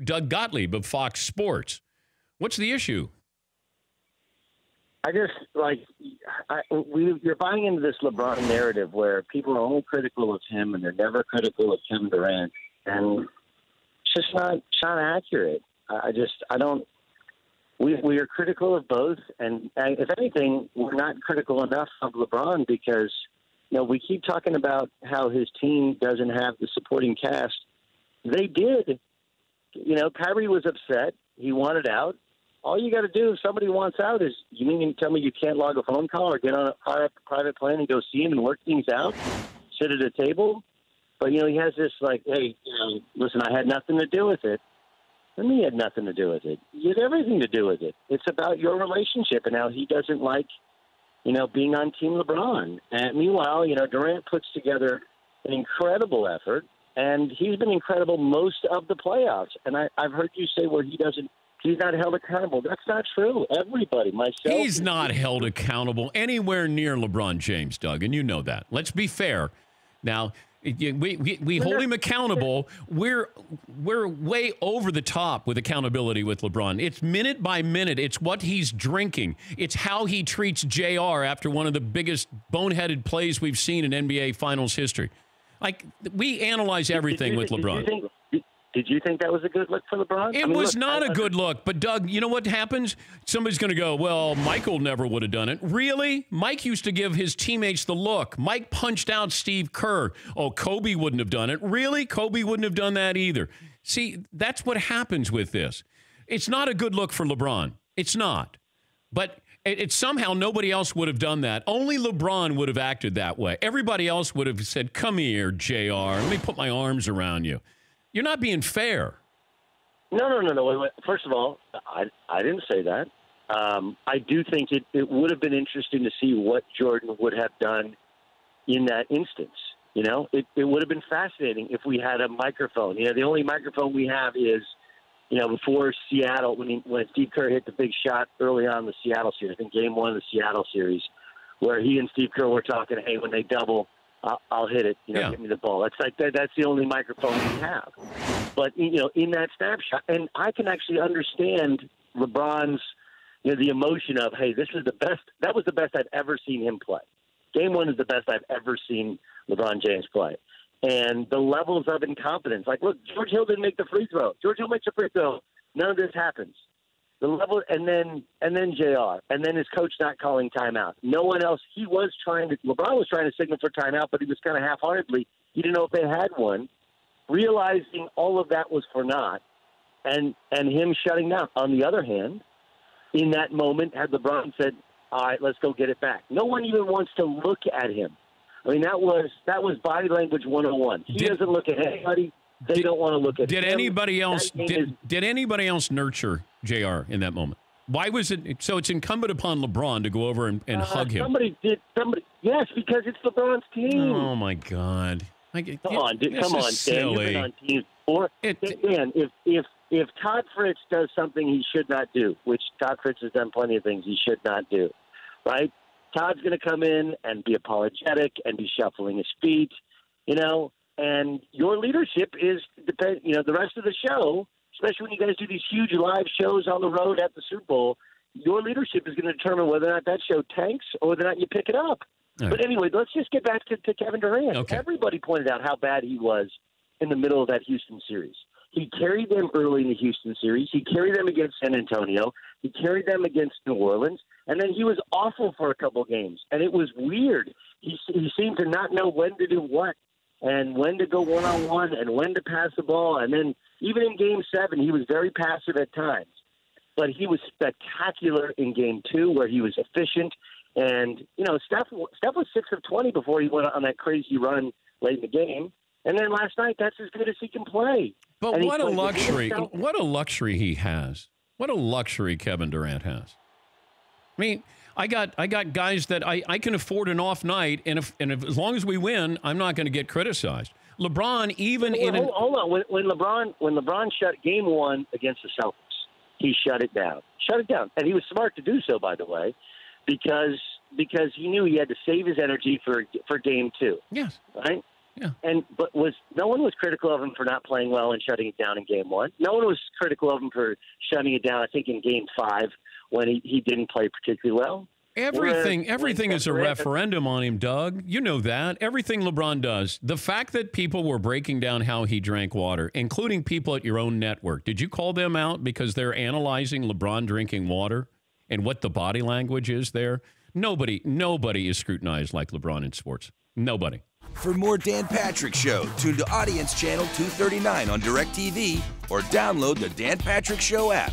Doug Gottlieb of Fox Sports. What's the issue? I just, you're buying into this LeBron narrative where people are only critical of him and they're never critical of Kevin Durant. And it's just not accurate. We are critical of both. And if anything, we're not critical enough of LeBron because, we keep talking about how his team doesn't have the supporting cast. They did. Kyrie was upset. He wanted out. All you got to do if somebody wants out is, you mean to tell me you can't log a phone call or get on a private plane and go see him and work things out, sit at a table? But, he has this hey, listen, I had nothing to do with it. And he had nothing to do with it. You had everything to do with it. It's about your relationship and how he doesn't like, being on Team LeBron. And meanwhile, Durant puts together an incredible effort, and he's been incredible most of the playoffs. And I've heard you say where he's not held accountable. That's not true. Everybody, myself. He's not held accountable anywhere near LeBron James, Doug, and you know that. Let's be fair. Now, we hold him accountable. We're way over the top with accountability with LeBron. It's minute by minute. It's what he's drinking. It's how he treats JR after one of the biggest boneheaded plays we've seen in NBA Finals history. We analyze everything with LeBron. Did you think that was a good look for LeBron? It was not a good look. But, Doug, you know what happens? Somebody's going to go, well, Michael never would have done it. Really? Mike used to give his teammates the look. Mike punched out Steve Kerr. Oh, Kobe wouldn't have done it. Really? Kobe wouldn't have done that either. See, that's what happens with this. It's not a good look for LeBron. It's not. But it's somehow nobody else would have done that. Only LeBron would have acted that way. Everybody else would have said, come here, JR. Let me put my arms around you. You're not being fair. No. Wait. First of all, I didn't say that. I do think it would have been interesting to see what Jordan would have done in that instance. It would have been fascinating if we had a microphone. The only microphone we have is, before Seattle, when Steve Kerr hit the big shot early on in the Seattle series, I think game 1 of the Seattle series, where he and Steve Kerr were talking, hey, when they double, I'll hit it. Give me the ball. That's the only microphone we have. But in that snapshot, and I can actually understand LeBron's, the emotion of, hey, this is the best. That was the best I've ever seen him play. Game 1 is the best I've ever seen LeBron James play. And the levels of incompetence, look, George Hill didn't make the free throw. George Hill makes a free throw. None of this happens. The level, and then JR, and then his coach not calling timeout. No one else. LeBron was trying to signal for timeout, but he was kind of half-heartedly. He didn't know if they had one. Realizing all of that was for naught, and him shutting down. On the other hand, in that moment, had LeBron said, all right, let's go get it back. No one even wants to look at him. I mean, that was body language 101. He doesn't look at anybody. They don't want to look at him. Did anybody else nurture JR in that moment? Why was it? So it's incumbent upon LeBron to go over and hug him. Somebody, yes, because it's LeBron's team. Oh, my God. Come on, Dan. You've been on teams before. Dan, if Todd Fritz does something he should not do, which Todd Fritz has done plenty of things he should not do, right? Todd's going to come in and be apologetic and be shuffling his feet, and your leadership is the rest of the show, especially when you guys do these huge live shows on the road at the Super Bowl, your leadership is going to determine whether or not that show tanks or whether or not you pick it up. Right. But anyway, let's just get back to Kevin Durant. Okay. Everybody pointed out how bad he was in the middle of that Houston series. He carried them early in the Houston series. He carried them against San Antonio. He carried them against New Orleans. And then he was awful for a couple games. And it was weird. He seemed to not know when to do what and when to go one-on-one and when to pass the ball. And then even in Game 7, he was very passive at times. But he was spectacular in Game 2 where he was efficient. And, Steph was 6 of 20 before he went on that crazy run late in the game. And then last night, that's as good as he can play. But what a luxury. What a luxury he has. What a luxury Kevin Durant has. I mean, I got guys that I can afford an off night, and if as long as we win, I'm not going to get criticized. LeBron, hold on. When LeBron shut Game 1 against the Celtics, he shut it down. And he was smart to do so, by the way, because he knew he had to save his energy for Game 2. Yes. Right? Yeah. But no one was critical of him for not playing well and shutting it down in Game 1. No one was critical of him for shutting it down, I think, in Game 5 when he didn't play particularly well. Everything is a referendum on him, Doug. You know that. Everything LeBron does. The fact that people were breaking down how he drank water, including people at your own network, did you call them out because they're analyzing LeBron drinking water and what the body language is there? Nobody is scrutinized like LeBron in sports. Nobody. For more Dan Patrick Show, tune to Audience Channel 239 on DirecTV or download the Dan Patrick Show app.